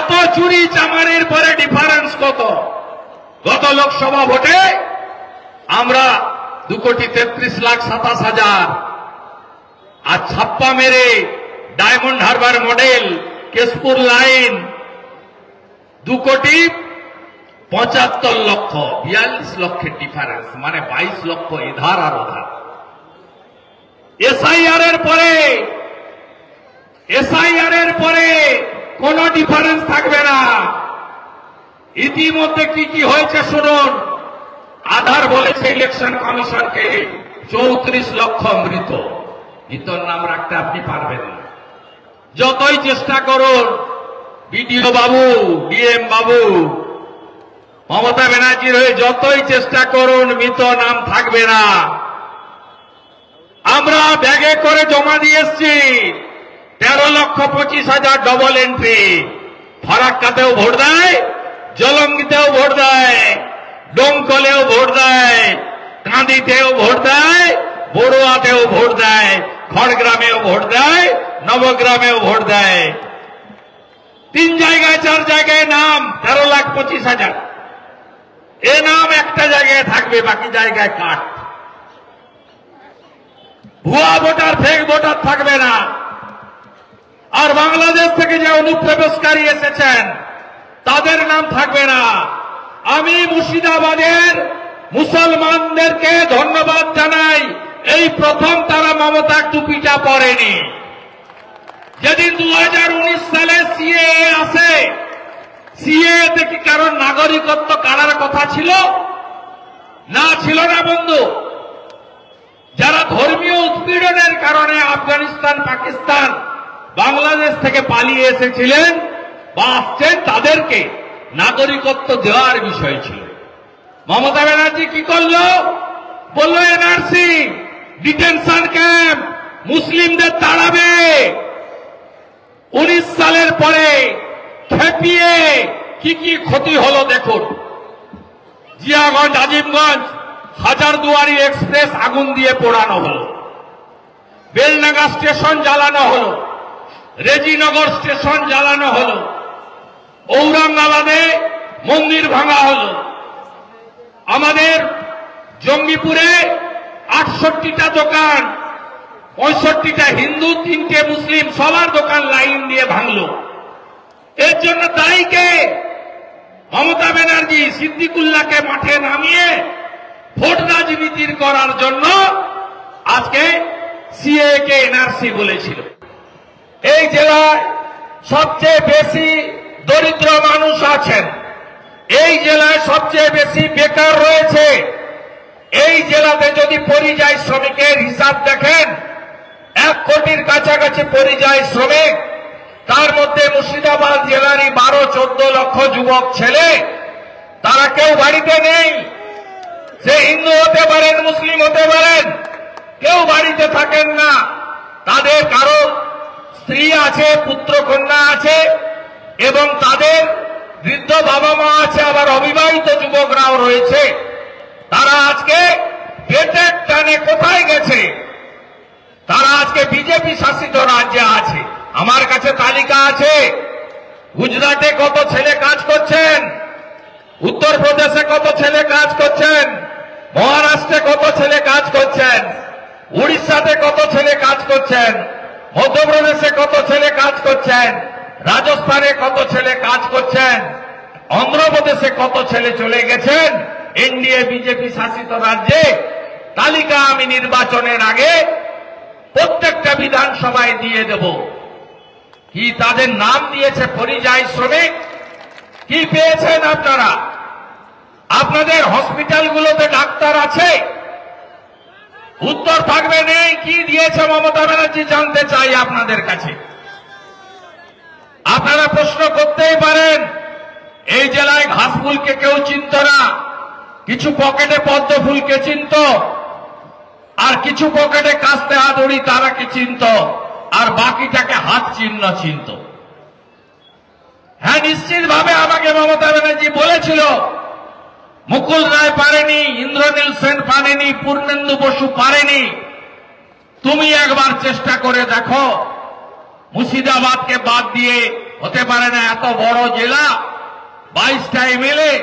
এত চুরি চামারির পরে ডিফারেন্স কত? গত লোকসভা ভোটে আমরা 2,33,27,000 আর ছাপ্পা মেরে diamond Harbour model Keshpur line 2,75,00,000, 42 লক্ষের ডিফারেন্স, মানে 22 লক্ষ এধার আর ওধার। এসআইআর এর পরে কোন ডিফারেন্স থাকবে না। ইতিমধ্যে কি কি হয়েছে শুনুন। আধার বলেছে ইলেকশন কমিশনকে 34 লক্ষ মৃত। মৃতর নাম রাখতে আপনি পারবেন না, যতই চেষ্টা করুন। বিডিও বাবু, ডিএম বাবু, মমতা ব্যানার্জির হয়ে যতই চেষ্টা করুন, মৃত নাম থাকবে না। আমরা ব্যাগে করে জমা দিয়ে এসছি 13,25,000 ডবল এন্ট্রি। ফারাক্কাতেও ভোট দেয়, জলঙ্গিতেও ভোট দেয়, ডোমকলেও ভোট দেয়, কাঁদিতেও ভোট দেয়, বড়ুয়াতেও ভোট দেয়, খড়গ্রামেও ভোট দেয়, নবগ্রামেও ভোট দেয়। 3 জায়গায় 4 জায়গায় নাম 13,25,000। এ নাম একটা জায়গায় থাকবে, বাকি জায়গায় কাট। ভুয়া ভোটার, ফেক ভোটার থাকবে না। আর বাংলাদেশ থেকে যে অনুপ্রবেশকারী এসেছেন তাদের নাম থাকবে না। আমি মুর্শিদাবাদের মুসলমানদেরকে ধন্যবাদ জানাই, এই প্রথম তারা মমতার টুপিটা পরেনি। যেদিন 2019 সালে সিএএ আসে, সিএএ থেকে কারণ নাগরিকত্ব কাড়ার কথা ছিল না? ছিল না বন্ধু। যারা ধর্মীয় উৎপীড়নের কারণে আফগানিস্তান, পাকিস্তান, বাংলাদেশ থেকে পালিয়ে এসেছিলেন বা আসছেন, তাদেরকে নাগরিকত্ব দেওয়ার বিষয় ছিল। মমতা ব্যানার্জি কি করল? বলল এনআরসি, ডিটেনশন ক্যাম্প, মুসলিমদের তাড়াবে। 19 সালের পরে খেপিয়ে কি কি ক্ষতি হলো দেখুন। জিয়াগঞ্জ, আজিমগঞ্জ, হাজারদুয়ারি এক্সপ্রেস আগুন দিয়ে পোড়ানো হলো, বেলনাগা স্টেশন জ্বালানো হলো, রেজিনগর স্টেশন জ্বালানো হলো, ঔরঙ্গাবাদে মন্দির ভাঙা হলো, আমাদের জঙ্গিপুরে 68টা দোকান, 65টা হিন্দু, 3টে মুসলিম, সবার দোকান লাইন দিয়ে ভাঙলো। এর জন্য দায়ী কে? মমতা ব্যানার্জি সিদ্দিকুল্লাহকে মাঠে নামিয়ে ভোট রাজনীতির করার জন্য আজকে সিএএ কে এনআরসি বলেছিল। এই জেলায় সবচেয়ে বেশি দরিদ্র মানুষ আছেন, এই জেলায় সবচেয়ে বেশি বেকার রয়েছে। এই জেলাতে যদি পরিযায়ী শ্রমিকের হিসাব দেখেন, 1 কোটির কাছাকাছি পরিযায়ী শ্রমিক। তার মধ্যে মুর্শিদাবাদ জেলারই 12-14 লক্ষ যুবক ছেলে, তারা কেউ বাড়িতে নেই। সে হিন্দু হতে পারেন, মুসলিম হতে পারেন, কেউ বাড়িতে থাকেন না। তাদের কারো স্ত্রী আছে, পুত্র কন্যা আছে, এবং তাদের বৃদ্ধ বাবা মা আছে, আবার অবিবাহিত যুবকরাও রয়েছে। তারা আজকে পেটের টানে কোথায় গেছে? তারা আজকে বিজেপি শাসিত রাজ্যে আছে। আমার কাছে তালিকা আছে। গুজরাটে কত ছেলে কাজ করছেন, উত্তরপ্রদেশে কত ছেলে কাজ করছেন, মহারাষ্ট্রে কত ছেলে কাজ করছেন, উড়িষ্যাতে কত ছেলে কাজ করছেন, মধ্যপ্রদেশে কত ছেলে কাজ করছেন, রাজস্থানে কত ছেলে কাজ করছেন, অন্ধ্রপ্রদেশে কত ছেলে চলে গেছেন এনডিএ বিজেপি শাসিত রাজ্যে। তালিকা আমি নির্বাচনের আগে প্রত্যেকটা বিধানসভায় দিয়ে দেব। কি তাদের নাম দিয়েছে পরিযায়ী শ্রমিক? কি পেয়েছেন আপনারা? আপনাদের হসপিটালগুলোতে ডাক্তার আছে? উত্তর থাকবে নেই। কি দিয়েছে মমতা ব্যানার্জি জানতে চাই আপনাদের কাছে। আপনারা প্রশ্ন করতেই পারেন, এই জেলায় ঘাসফুলকে কেউ চিনত না, কিছু পকেটে পদ্ম ফুলকে চিনত, আর কিছু পকেটে কাস্তে হাতুড়ি তারাকে চিনত, আর বাকিটাকে হাত চিহ্ন চিনত। হ্যাঁ, নিশ্চিতভাবে আমাকে মমতা ব্যানার্জি বলেছিল, মুকুল রায় পারেনি, ইন্দ্রনীল সেন পারেনি, পূর্ণেন্দু বসু পারেনি, তুমি একবার চেষ্টা করে দেখো। মুর্শিদাবাদকে বাদ দিয়ে হতে পারে না। এত বড় জেলা, 22টা এমএলএ,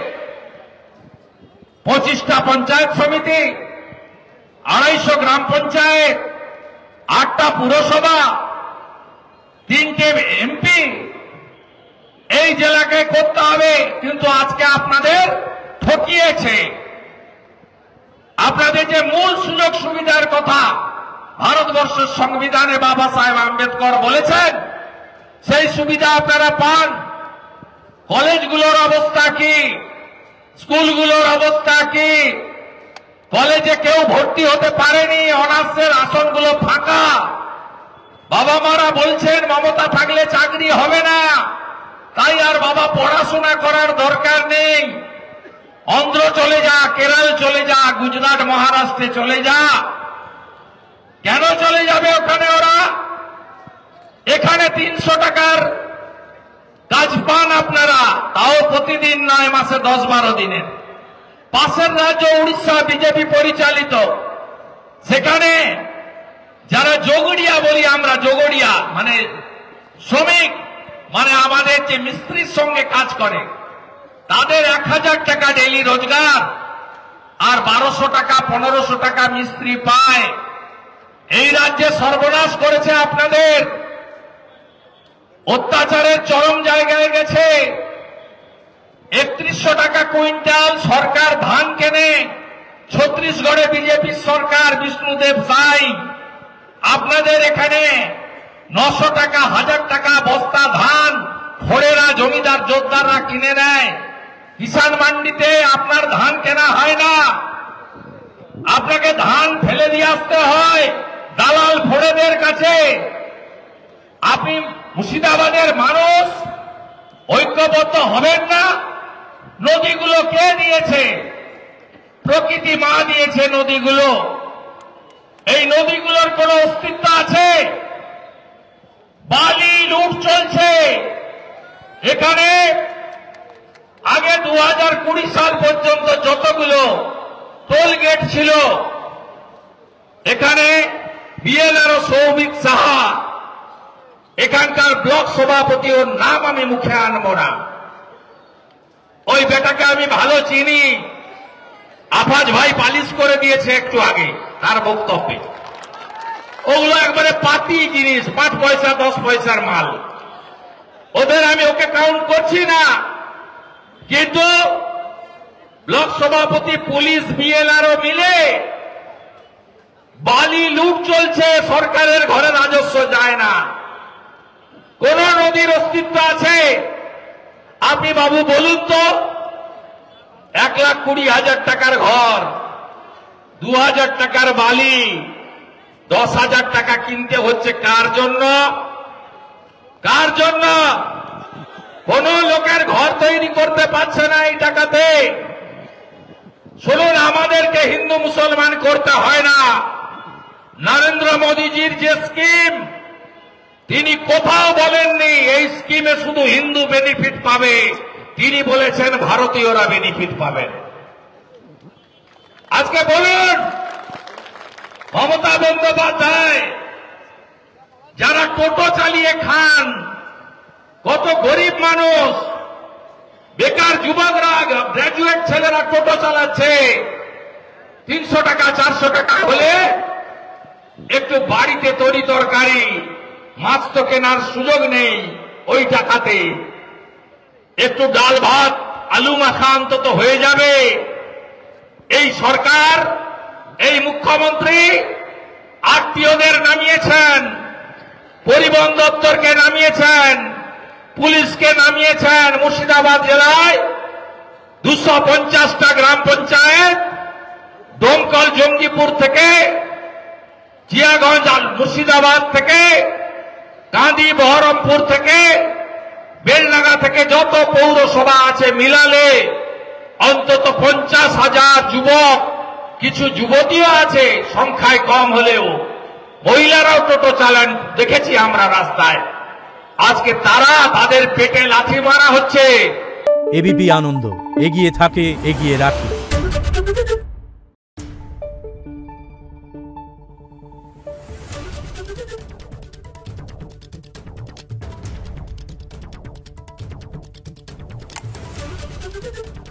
25টা পঞ্চায়েত সমিতি, 250 গ্রাম পঞ্চায়েত, 8টা পুরসভা, 3টে এমপি, এই জেলাকে করতে হবে। কিন্তু আজকে আপনাদের ঠকিয়েছে। আপনাদের যে মূল সুযোগ সুবিধার কথা ভারতবর্ষের সংবিধানে বাবা সাহেব আম্বেদকর বলেছেন, সেই সুবিধা আপনারা পান। কলেজগুলোর অবস্থা কি? স্কুলগুলোর অবস্থা কি? কলেজে কেউ ভর্তি হতে পারেনি, অনার্সের আসনগুলো ফাঁকা। বাবা মারা বলছেন মমতা থাকলে চাকরি হবে না, তাই আর বাবা পড়াশোনা করার দরকার নেই, অন্ধ্র চলে যা, কেরল চলে যা, গুজরাট মহারাষ্ট্রে চলে যা। কেন চলে যাবে ওখানে ওরা? এখানে 300 টাকার কাজ পান আপনারা, তাও প্রতিদিন নয়, মাসে 10-12 দিনের। পাশের রাজ্য উড়িষ্যা বিজেপি পরিচালিত, সেখানে যারা যোগড়িয়া বলি আমরা, যোগড়িয়া মানে শ্রমিক, মানে আমাদের যে মিস্ত্রির সঙ্গে কাজ করে, তাদের 1000 টাকা ডেইলি রোজগার, আর 1200 টাকা 1500 টাকা মিস্ত্রি পায়। এই রাজ্যে সর্বনাশ করেছে আপনাদের, অত্যাচারের চরম জায়গায় গেছে। 3100 টাকা কুইন্টাল সরকার ধান কেনে। ছত্তিশগড়ে বিজেপির সরকার, বিষ্ণুদেব সাই। আপনাদের এখানে 900 টাকা, 1000 টাকা বস্তা ধান খোড়েরা, জমিদার জোরদাররা কিনে নেয়। কিষাণ মান্ডিতে আপনার ধান কেনা হয় না, আপনাকে ধান ফেলে দিয়ে আসতে হয় দালাল ফোড়েদের কাছে। আপনি মুর্শিদাবাদের মানুষ ঐক্যবদ্ধ হবেন না? নদীগুলো কে দিয়েছে? প্রকৃতি মা দিয়েছে নদীগুলো। এই নদীগুলোর কোন অস্তিত্ব আছে? বালি লুট চলছে এখানে। আগে 2020 সাল পর্যন্ত যতগুলো টোল গেট ছিল, এখানে বিএলআরও সৌমিক সাহা, এখানকার ব্লক সভাপতি, ওর নাম আমি মুখে আনবো না, ওই বেটাকে আমি ভালো চিনি। আফাজ ভাই পালিশ করে দিয়েছে একটু আগে তার বক্তব্যে। ওগুলো একবারে পাতি জিনিস, 5 পয়সা 10 পয়সার মাল। ওদের আমি ওকে কাউন্ট করছি না, কিন্তু ব্লক সভাপতি, পুলিশ, বিএলআরও মিলে বালি লুট চলছে, সরকারের ঘরে রাজস্ব যায় না। কোন নদীর অস্তিত্ব আছে? আপনি বাবু বলুন তো, 1,20,000 টাকার ঘর, 2,000 টাকার বালি, 10,000 টাকা কিনতে হচ্ছে কার জন্য? কার জন্য? কোন লোকের ঘর তৈরি করতে পারছে না এই টাকাতে। শুনুন, আমাদেরকে হিন্দু মুসলমান করতে হয় না। নরেন্দ্র মোদীজির যে স্কিম, তিনি কোথাও বলেননি এই স্কিমে শুধু হিন্দু বেনিফিট পাবে, তিনি বলেছেন ভারতীয়রা বেনিফিট পাবেন। আজকে বলুন, মমতা বন্দ্যোপাধ্যায় যারা টোটো চালিয়ে খান, কত গরিব মানুষ, বেকার যুবকরা, গ্র্যাজুয়েট ছেলেরা টোটো চালাচ্ছে, 300 টাকা 400 টাকা হলে একটু বাড়িতে তরি তরকারি, মাছ তো কেনার সুযোগ নেই ওই টাকাতে, একটু ডাল ভাত আলু মাখা অন্তত হয়ে যাবে। এই সরকার, এই মুখ্যমন্ত্রী আত্মীয়দের নামিয়েছেন, পরিবহন দপ্তরকে নামিয়েছেন, পুলিশকে নামিয়েছেন। মুর্শিদাবাদ জেলায় 250টা গ্রাম পঞ্চায়েত, দমকল জঙ্গিপুর থেকে, জিয়াগঞ্জ, মুর্শিদাবাদ থেকে, কাঁদি, বহরমপুর থেকে, বেলডাঙ্গা থেকে যত পৌরসভা আছে মিলালে অন্তত 50,000 যুবক, কিছু যুবতীও আছে, সংখ্যায় কম হলেও মহিলারাও টোটো চালান, দেখেছি আমরা রাস্তায়। আজকে তারা, তাদের পেটে লাথি মারা হচ্ছে। এবিপি আনন্দ, এগিয়ে থাকে, এগিয়ে রাখে। আনন্দ।